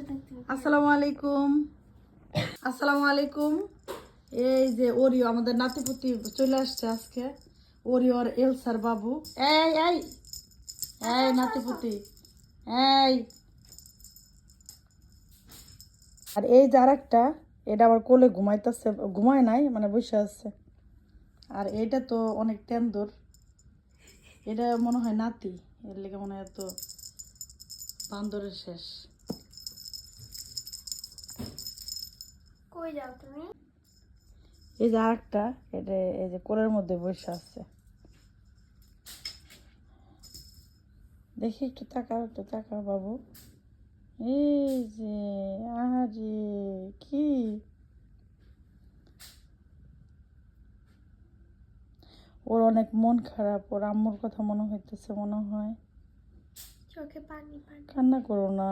আসসালামু আলাইকুম। আসসালামু আলাইকুম। এই যে ওরিও আমাদের নাতিপুতি চলে আসছে আজকে। ওরিও আর এলসার বাবু। এই এই এই নাতিপুতি, এই। আর এই যে আরেকটা, এটা আবার কোলে ঘুমাইতেছে, ঘুমায় নাই মানে বসে আছে। আর এইটা তো অনেক টেন্দুর, এটা মনে হয় নাতি, এর লেগে মনে হয় এত বান্দরের শেষ। কই যাও তুমি? এই যে আরেকটা, এটা এই যে কোলের মধ্যে বসে আছে। দেখি একটু তাকাও বাবু। এই যে, আরে কি ওর অনেক মন খারাপ, ওর আম্মুর কথা মনে হইতেছে, মনে হয়। চোখে পানি পানি। কান্না করো না।